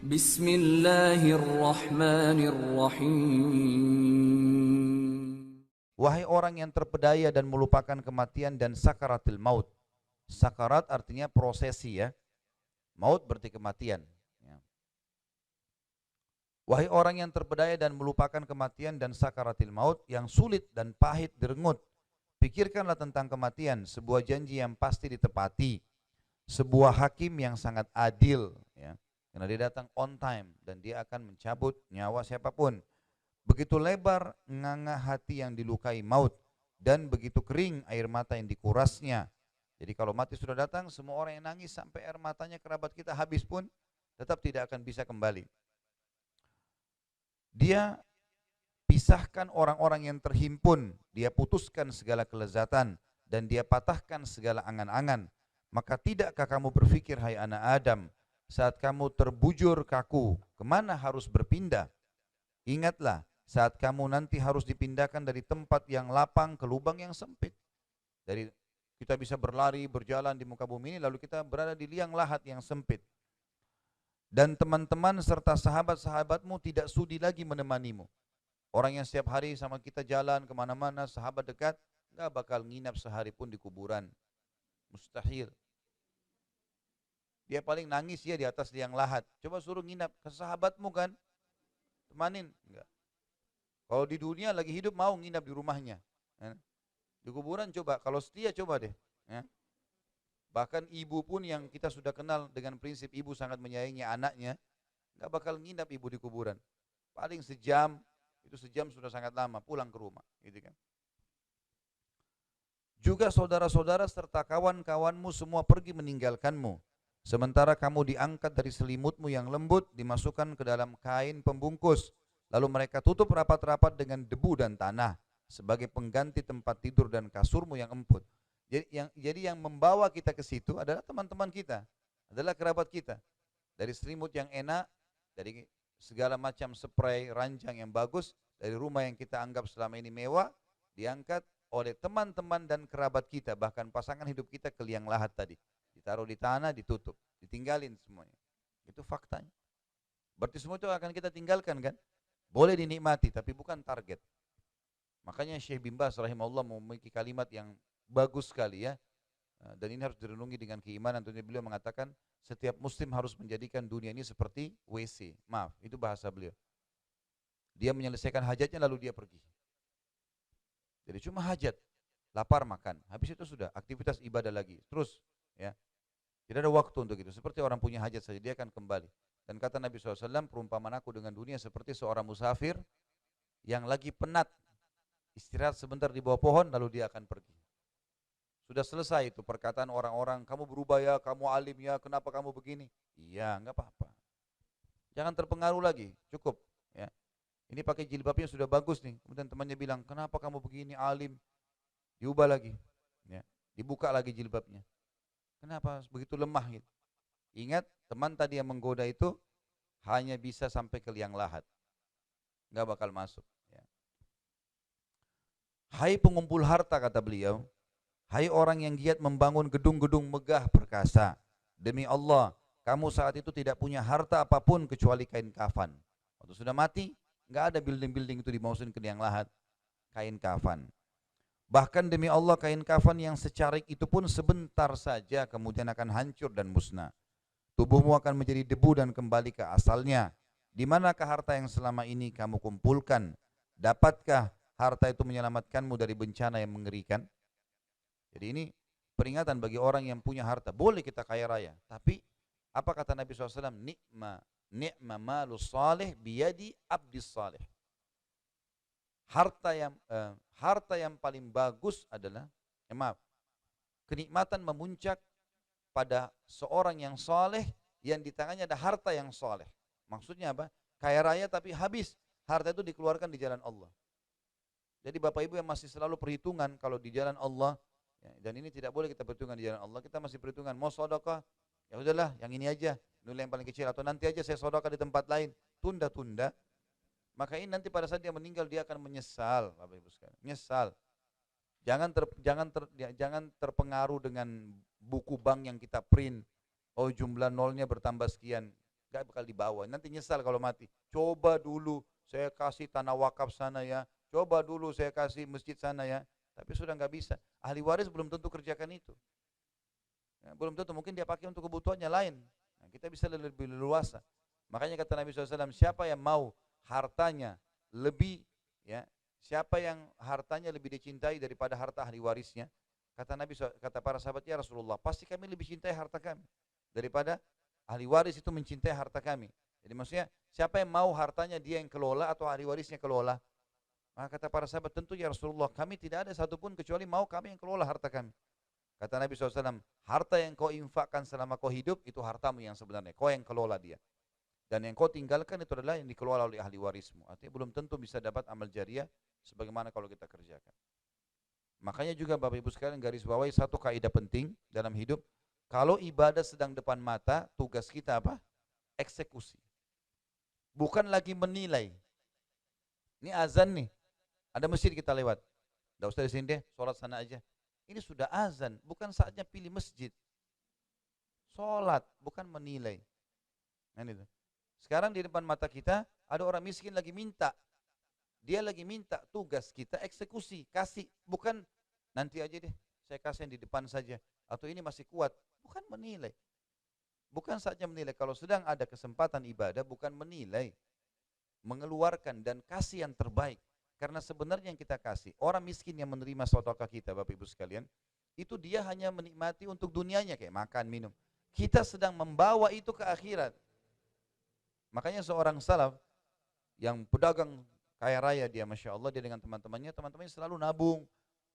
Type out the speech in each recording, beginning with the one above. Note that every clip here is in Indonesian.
Bismillahirrahmanirrahim. Wahai orang yang terpedaya dan melupakan kematian dan sakaratil maut. Sakarat artinya prosesi ya. Maut berarti kematian. Ya. Wahai orang yang terpedaya dan melupakan kematian dan sakaratil maut yang sulit dan pahit direngut. Pikirkanlah tentang kematian, sebuah janji yang pasti ditepati. Sebuah hakim yang sangat adil. Ya. Karena dia datang on time dan dia akan mencabut nyawa siapapun. Begitu lebar nganga hati yang dilukai maut dan begitu kering air mata yang dikurasnya. Jadi kalau mati sudah datang, semua orang yang nangis sampai air matanya kerabat kita habis pun tetap tidak akan bisa kembali. Dia pisahkan orang-orang yang terhimpun, dia putuskan segala kelezatan dan dia patahkan segala angan-angan. Maka tidakkah kamu berpikir hai anak Adam, saat kamu terbujur kaku, kemana harus berpindah? Ingatlah, saat kamu nanti harus dipindahkan dari tempat yang lapang ke lubang yang sempit. Dari kita bisa berlari, berjalan di muka bumi ini, lalu kita berada di liang lahat yang sempit. Dan teman-teman serta sahabat-sahabatmu tidak sudi lagi menemanimu. Orang yang setiap hari sama kita jalan kemana-mana, sahabat dekat, nggak bakal nginap sehari pun di kuburan. Mustahil. Dia paling nangis ya di atas liang lahat. Coba suruh nginap ke sahabatmu kan, temanin, enggak. Kalau di dunia lagi hidup mau nginap di rumahnya. Di kuburan coba, kalau setia coba deh. Bahkan ibu pun yang kita sudah kenal dengan prinsip ibu sangat menyayangi anaknya, nggak bakal nginap ibu di kuburan. Paling sejam, itu sejam sudah sangat lama, pulang ke rumah. Gitu kan. Juga saudara-saudara serta kawan-kawanmu semua pergi meninggalkanmu. Sementara kamu diangkat dari selimutmu yang lembut, dimasukkan ke dalam kain pembungkus. Lalu mereka tutup rapat-rapat dengan debu dan tanah sebagai pengganti tempat tidur dan kasurmu yang empuk. Jadi yang membawa kita ke situ adalah teman-teman kita, adalah kerabat kita. Dari selimut yang enak, dari segala macam spray, ranjang yang bagus, dari rumah yang kita anggap selama ini mewah, diangkat oleh teman-teman dan kerabat kita, bahkan pasangan hidup kita ke liang lahat tadi. Ditaruh di tanah, ditutup, ditinggalin semuanya. Itu faktanya. Berarti semua itu akan kita tinggalkan kan? Boleh dinikmati tapi bukan target. Makanya Syekh bin Baz rahimahullah memiliki kalimat yang bagus sekali ya. Dan ini harus direnungi dengan keimanan. Tentunya beliau mengatakan setiap muslim harus menjadikan dunia ini seperti WC. Maaf, itu bahasa beliau. Dia menyelesaikan hajatnya lalu dia pergi. Jadi cuma hajat, lapar makan. Habis itu sudah aktivitas ibadah lagi. Terus ya. Tidak ada waktu untuk itu. Seperti orang punya hajat saja dia akan kembali. Dan kata Nabi SAW, perumpamaan aku dengan dunia seperti seorang musafir yang lagi penat, istirahat sebentar di bawah pohon, lalu dia akan pergi. Sudah selesai itu perkataan orang-orang, kamu berubah ya, kamu alim ya, kenapa kamu begini? Iya, enggak apa-apa. Jangan terpengaruh lagi, cukup. Ya. Ini pakai jilbabnya sudah bagus nih. Kemudian temannya bilang, kenapa kamu begini, alim? Diubah lagi. Ya. Dibuka lagi jilbabnya. Kenapa begitu lemah gitu? Ingat, teman tadi yang menggoda itu hanya bisa sampai ke liang lahat. Enggak bakal masuk. Ya. Hai pengumpul harta, kata beliau. Hai orang yang giat membangun gedung-gedung megah perkasa. Demi Allah, kamu saat itu tidak punya harta apapun kecuali kain kafan. Waktu sudah mati, enggak ada building-building itu dimasukin ke liang lahat. Kain kafan. Bahkan demi Allah kain kafan yang secarik itu pun sebentar saja kemudian akan hancur dan musnah. Tubuhmu akan menjadi debu dan kembali ke asalnya. Di manakah harta yang selama ini kamu kumpulkan? Dapatkah harta itu menyelamatkanmu dari bencana yang mengerikan? Jadi ini peringatan bagi orang yang punya harta. Boleh kita kaya raya, tapi apa kata Nabi SAW? Ni'ma malus salih biyadi abdis salih. Harta yang paling bagus adalah, kenikmatan memuncak pada seorang yang soleh yang di tangannya ada harta yang soleh. Maksudnya apa? Kaya raya tapi habis. Harta itu dikeluarkan di jalan Allah. Jadi Bapak Ibu yang masih selalu perhitungan kalau di jalan Allah, ya, dan ini tidak boleh kita perhitungan di jalan Allah, kita masih perhitungan mau sedekah, ya udahlah yang ini aja, dulu yang paling kecil, atau nanti aja saya sedekah di tempat lain, tunda-tunda. Maka ini nanti pada saat dia meninggal dia akan menyesal, Bapak Ibu sekalian. Menyesal. Jangan terpengaruh dengan buku bank yang kita print. Oh jumlah nolnya bertambah sekian. Gak bakal dibawa. Nanti nyesal kalau mati. Coba dulu saya kasih tanah wakaf sana ya. Coba dulu saya kasih masjid sana ya. Tapi sudah nggak bisa. Ahli waris belum tentu kerjakan itu. Ya, belum tentu, mungkin dia pakai untuk kebutuhannya lain. Nah, kita bisa lebih leluasa. Makanya kata Nabi SAW, siapa yang mau hartanya lebih, ya, siapa yang hartanya lebih dicintai daripada harta ahli warisnya? Kata Nabi, kata para sahabat, ya Rasulullah, pasti kami lebih cintai harta kami daripada ahli waris itu mencintai harta kami. Jadi maksudnya, siapa yang mau hartanya dia yang kelola atau ahli warisnya kelola? Maka kata para sahabat, tentu ya Rasulullah, kami tidak ada satupun kecuali mau kami yang kelola harta kami. Kata Nabi SAW, harta yang kau infakkan selama kau hidup, itu hartamu yang sebenarnya. Kau yang kelola dia. Dan yang kau tinggalkan itu adalah yang dikelola oleh ahli warismu. Artinya belum tentu bisa dapat amal jariah sebagaimana kalau kita kerjakan. Makanya juga Bapak Ibu sekalian garis bawahi satu kaidah penting dalam hidup. Kalau ibadah sedang depan mata, tugas kita apa? Eksekusi. Bukan lagi menilai. Ini azan nih. Ada masjid kita lewat. Tidak usah di sini deh, sholat sana aja. Ini sudah azan, bukan saatnya pilih masjid. Sholat, bukan menilai. Nah, itu. Sekarang di depan mata kita, ada orang miskin lagi minta. Dia lagi minta, tugas kita eksekusi, kasih. Bukan nanti aja deh, saya kasih yang di depan saja. Atau ini masih kuat. Bukan menilai. Bukan saatnya menilai. Kalau sedang ada kesempatan ibadah, bukan menilai. Mengeluarkan dan kasih yang terbaik. Karena sebenarnya yang kita kasih, orang miskin yang menerima sedekah kita, Bapak Ibu sekalian, itu dia hanya menikmati untuk dunianya, kayak makan, minum. Kita sedang membawa itu ke akhirat. Makanya seorang salaf yang pedagang kaya raya dia, Masya Allah, dia dengan teman-temannya selalu nabung,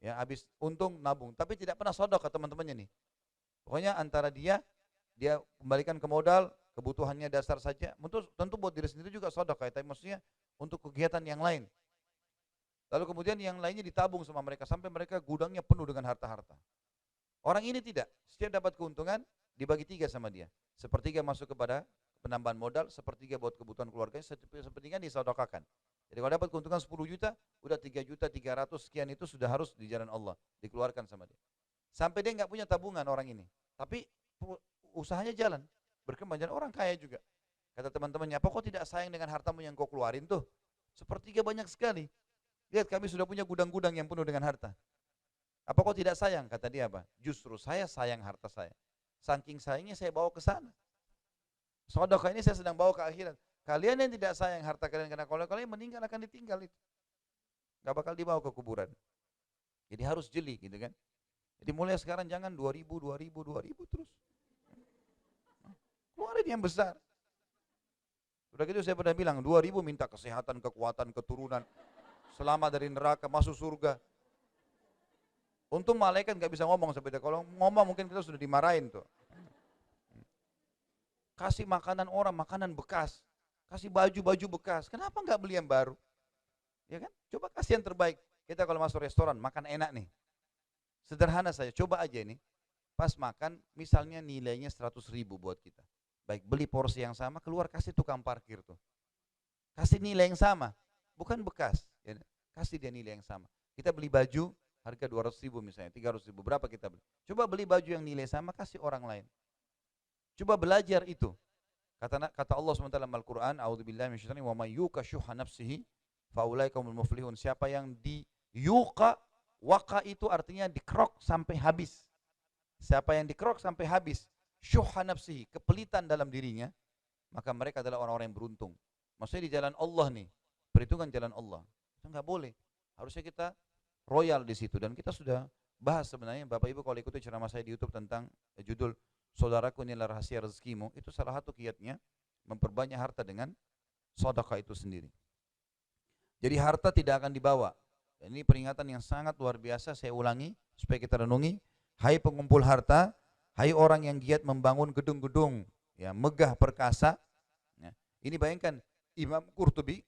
ya habis untung nabung, tapi tidak pernah sedekah teman-temannya nih. Pokoknya antara dia kembalikan ke modal, kebutuhannya dasar saja, tentu buat diri sendiri juga sedekah, tapi maksudnya untuk kegiatan yang lain. Lalu kemudian yang lainnya ditabung sama mereka sampai mereka gudangnya penuh dengan harta-harta. Orang ini tidak, setiap dapat keuntungan dibagi 3 sama dia. Sepertiga masuk kepada penambahan modal, sepertiga buat kebutuhan keluarganya, sepertiga disedekahkan. Jadi kalau dapat keuntungan 10 juta, udah 3 juta 300 sekian itu sudah harus di jalan Allah, dikeluarkan sama dia. Sampai dia nggak punya tabungan orang ini, tapi usahanya jalan, berkembang, dan orang kaya juga. Kata teman-temannya, apa kau tidak sayang dengan hartamu yang kau keluarin tuh? Sepertiga banyak sekali. Lihat, kami sudah punya gudang-gudang yang penuh dengan harta. Apa kau tidak sayang? Kata dia apa? Justru saya sayang harta saya. Saking sayangnya saya bawa ke sana. Sedekah ini saya sedang bawa ke akhirat. Kalian yang tidak sayang harta kalian, karena kalau kalian meninggal akan ditinggal itu. Gak bakal dibawa ke kuburan. Jadi harus jeli gitu kan. Jadi mulai sekarang jangan 2000 terus. Keluarin yang besar. Udah gitu saya pernah bilang 2000 minta kesehatan, kekuatan, keturunan. Selamat dari neraka, masuk surga. Untung malaikat nggak bisa ngomong seperti itu. Kalau ngomong mungkin kita sudah dimarahin tuh. Kasih makanan orang, makanan bekas. Kasih baju-baju bekas. Kenapa nggak beli yang baru? Ya kan? Coba kasih yang terbaik. Kita kalau masuk restoran, makan enak nih. Sederhana saja, coba aja nih. Pas makan, misalnya nilainya 100.000 buat kita. Baik, beli porsi yang sama, keluar kasih tukang parkir tuh. Kasih nilai yang sama. Bukan bekas, ya, kasih dia nilai yang sama. Kita beli baju harga 200.000 misalnya, 300.000, berapa kita beli? Coba beli baju yang nilai sama, kasih orang lain. Coba belajar itu. Kata Allah SWT dalam Al-Quran, A'udzubillahi minasyaitonir rajim, wa may yuqa syuhha nafsihi fa ulaika humul muflihun. Siapa yang diyuqa, waqa itu artinya dikerok sampai habis. Siapa yang dikerok sampai habis, syuhha nafsihi, kepelitan dalam dirinya, maka mereka adalah orang-orang yang beruntung. Maksudnya di jalan Allah nih, perhitungan jalan Allah. Itu enggak boleh. Harusnya kita royal di situ, dan kita sudah bahas sebenarnya. Bapak Ibu kalau ikuti ceramah saya di YouTube tentang judul Saudaraku Inilah Rahasia Rezekimu, itu salah satu kiatnya memperbanyak harta dengan sedekah itu sendiri. Jadi harta tidak akan dibawa. Dan ini peringatan yang sangat luar biasa, saya ulangi supaya kita renungi. Hai pengumpul harta, hai orang yang giat membangun gedung-gedung, ya, megah perkasa. Ya, ini bayangkan Imam Qurtubi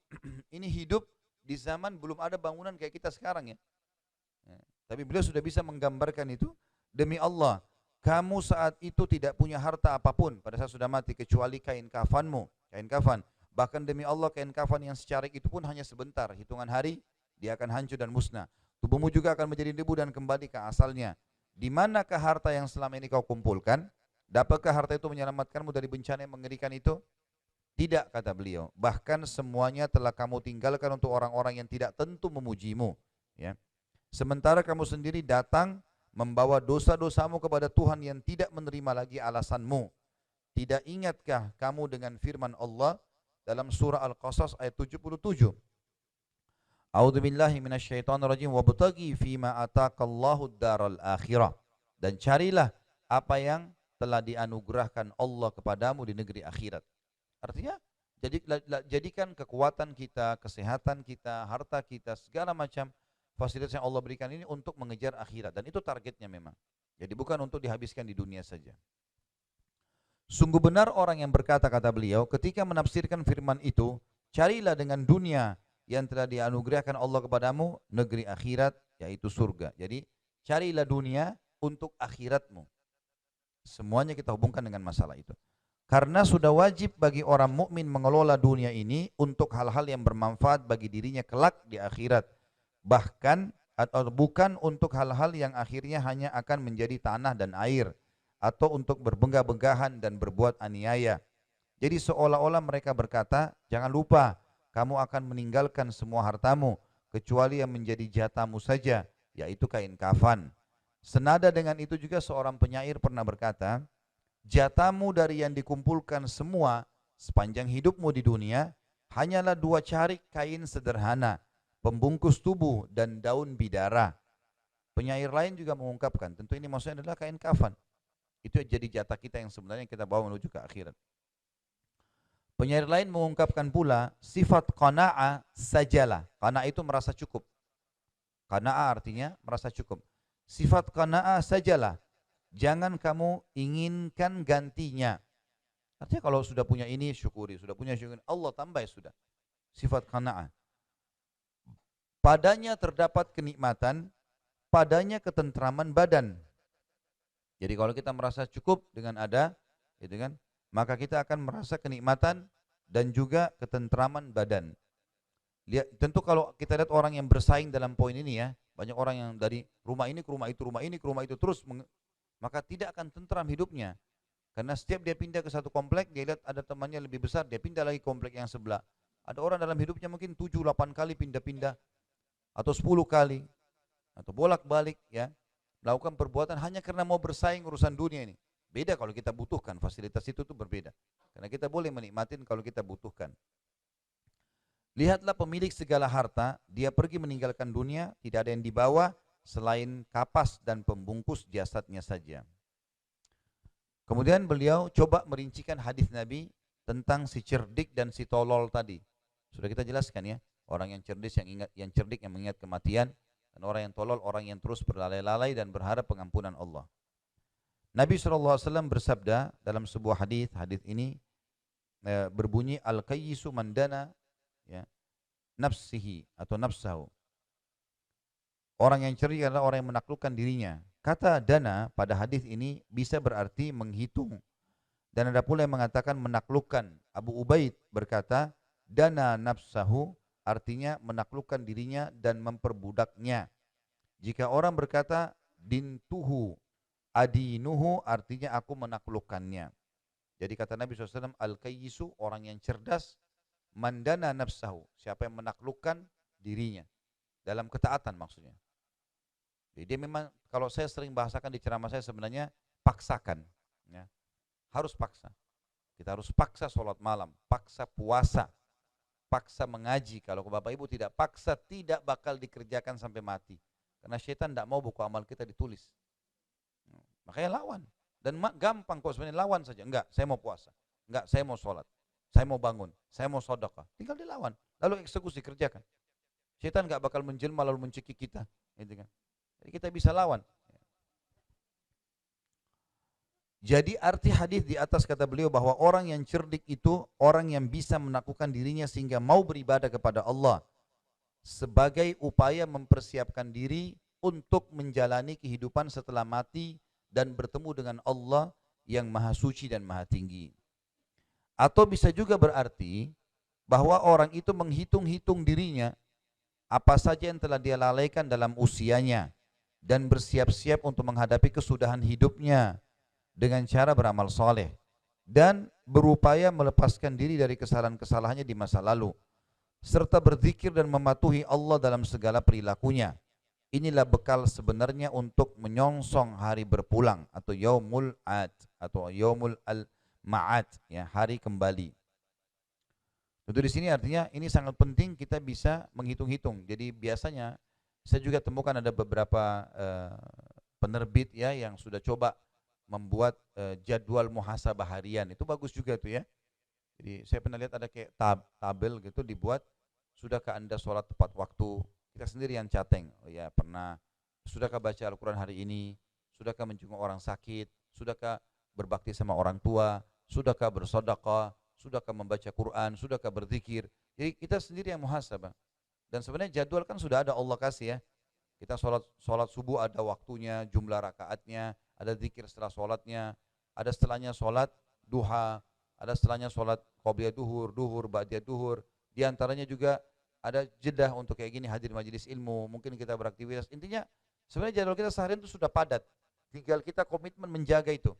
ini hidup di zaman belum ada bangunan kayak kita sekarang ya. Tapi beliau sudah bisa menggambarkan itu. Demi Allah, kamu saat itu tidak punya harta apapun pada saat sudah mati kecuali kain kafanmu, kain kafan. Bahkan demi Allah kain kafan yang secarik itu pun hanya sebentar, hitungan hari dia akan hancur dan musnah. Tubuhmu juga akan menjadi debu dan kembali ke asalnya. Di manakah harta yang selama ini kau kumpulkan? Dapatkah harta itu menyelamatkanmu dari bencana yang mengerikan itu? Tidak, kata beliau, bahkan semuanya telah kamu tinggalkan untuk orang-orang yang tidak tentu memujimu. Ya. Sementara kamu sendiri datang membawa dosa-dosamu kepada Tuhan yang tidak menerima lagi alasanmu. Tidak ingatkah kamu dengan firman Allah dalam surah Al-Qasas ayat 77? A'udzu billahi minasyaitonir rajim wabtaghi fima ataqallahu ad-daral akhirah. Dan carilah apa yang telah dianugerahkan Allah kepadamu di negeri akhirat. Artinya jadikan kekuatan kita, kesehatan kita, harta kita, segala macam fasilitas yang Allah berikan ini untuk mengejar akhirat, dan itu targetnya memang. Jadi bukan untuk dihabiskan di dunia saja. Sungguh benar orang yang berkata, kata beliau, ketika menafsirkan firman itu, carilah dengan dunia yang telah dianugerahkan Allah kepadamu negeri akhirat, yaitu surga. Jadi carilah dunia untuk akhiratmu. Semuanya kita hubungkan dengan masalah itu. Karena sudah wajib bagi orang mukmin mengelola dunia ini untuk hal-hal yang bermanfaat bagi dirinya kelak di akhirat. Bahkan atau bukan untuk hal-hal yang akhirnya hanya akan menjadi tanah dan air, atau untuk berbegah-begahan dan berbuat aniaya. Jadi seolah-olah mereka berkata, jangan lupa kamu akan meninggalkan semua hartamu kecuali yang menjadi jatahmu saja, yaitu kain kafan. Senada dengan itu juga seorang penyair pernah berkata, jatahmu dari yang dikumpulkan semua sepanjang hidupmu di dunia hanyalah 2 carik kain sederhana, pembungkus tubuh dan daun bidara. Penyair lain juga mengungkapkan, tentu ini maksudnya adalah kain kafan. Itu jadi jatah kita yang sebenarnya kita bawa menuju ke akhirat. Penyair lain mengungkapkan pula, sifat qana'a sajalah. Qana'a itu merasa cukup. Qana'a artinya merasa cukup. Sifat qana'a sajalah. Jangan kamu inginkan gantinya. Artinya kalau sudah punya ini syukuri, sudah punya syukuri, Allah tambah sudah. Sifat qana'a. Padanya terdapat kenikmatan, padanya ketentraman badan. Jadi kalau kita merasa cukup dengan ada, gitu kan, maka kita akan merasa kenikmatan dan juga ketentraman badan. Lihat, tentu kalau kita lihat orang yang bersaing dalam poin ini ya, banyak orang yang dari rumah ini ke rumah itu, rumah ini ke rumah itu terus, maka tidak akan tentram hidupnya. Karena setiap dia pindah ke satu komplek, dia lihat ada temannya lebih besar, dia pindah lagi komplek yang sebelah. Ada orang dalam hidupnya mungkin 7-8 kali pindah-pindah, atau 10 kali, atau bolak-balik ya, melakukan perbuatan hanya karena mau bersaing urusan dunia ini. Beda kalau kita butuhkan, fasilitas itu tuh berbeda. Karena kita boleh menikmatin kalau kita butuhkan. Lihatlah pemilik segala harta, dia pergi meninggalkan dunia, tidak ada yang dibawa selain kapas dan pembungkus jasadnya saja. Kemudian beliau coba merincikan hadis Nabi tentang si cerdik dan si tolol tadi. Sudah kita jelaskan ya, orang yang cerdik yang mengingat kematian, dan orang yang tolol, orang yang terus berlalai-lalai dan berharap pengampunan Allah. Nabi SAW bersabda dalam sebuah hadis ini berbunyi, al-qayyisu mandana ya, nafsihi atau nafsahu. Orang yang cerdik adalah orang yang menaklukkan dirinya. Kata dana pada hadis ini bisa berarti menghitung. Dan ada pula yang mengatakan menaklukkan. Abu Ubaid berkata, dana nafsahu artinya menaklukkan dirinya dan memperbudaknya. Jika orang berkata dintuhu adinuhu artinya aku menaklukkannya. Jadi kata Nabi SAW, al-qayyisu orang yang cerdas, mandana nafsahu siapa yang menaklukkan dirinya dalam ketaatan maksudnya. Jadi dia memang, kalau saya sering bahasakan di ceramah saya sebenarnya paksakan ya. Harus paksa. Kita harus paksa sholat malam, paksa puasa, paksa mengaji. Kalau Bapak Ibu tidak paksa, tidak bakal dikerjakan sampai mati. Karena syaitan tidak mau buku amal kita ditulis. Makanya lawan. Dan gampang kok sebenarnya, lawan saja. Enggak, saya mau puasa. Enggak, saya mau sholat. Saya mau bangun. Saya mau sedekah. Tinggal dilawan. Lalu eksekusi, kerjakan. Syaitan enggak bakal menjelma lalu mencekik kita. Gitu kan. Jadi kita bisa lawan. Jadi arti hadis di atas kata beliau bahwa orang yang cerdik itu orang yang bisa menaklukkan dirinya sehingga mau beribadah kepada Allah sebagai upaya mempersiapkan diri untuk menjalani kehidupan setelah mati dan bertemu dengan Allah yang maha suci dan maha tinggi. Atau bisa juga berarti bahwa orang itu menghitung-hitung dirinya apa saja yang telah dia lalaikan dalam usianya dan bersiap-siap untuk menghadapi kesudahan hidupnya dengan cara beramal soleh. dan berupaya melepaskan diri dari kesalahan-kesalahannya di masa lalu, serta berzikir dan mematuhi Allah dalam segala perilakunya. Inilah bekal sebenarnya untuk menyongsong hari berpulang atau yaumul ad atau yaumul al ma'ad, ya, hari kembali. Tentu di sini artinya ini sangat penting kita bisa menghitung-hitung. Jadi biasanya saya juga temukan ada beberapa penerbit ya yang sudah coba membuat jadwal muhasabah harian. Itu bagus juga tuh ya. Jadi saya pernah lihat ada kayak tabel gitu dibuat, sudahkah Anda sholat tepat waktu? Kita sendiri yang cateng. Oh ya, pernah. Sudahkah baca Al-Quran hari ini? Sudahkah menjenguk orang sakit? Sudahkah berbakti sama orang tua? Sudahkah bersedekah? Sudahkah membaca Quran? Sudahkah berzikir? Jadi kita sendiri yang muhasabah. Dan sebenarnya jadwal kan sudah ada Allah kasih ya. Kita sholat subuh ada waktunya, jumlah rakaatnya, ada zikir setelah sholatnya, ada setelahnya sholat duha, ada setelahnya sholat qobliyah duhur, duhur, ba'diyah duhur. Di antaranya juga ada jeda untuk kayak gini, hadir majelis ilmu, mungkin kita beraktivitas. Intinya sebenarnya jadwal kita seharian itu sudah padat. Tinggal kita komitmen menjaga itu.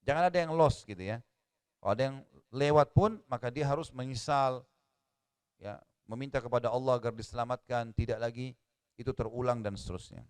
Jangan ada yang lost gitu ya. Kalau ada yang lewat pun maka dia harus menyesal, ya, meminta kepada Allah agar diselamatkan, tidak lagi itu terulang dan seterusnya.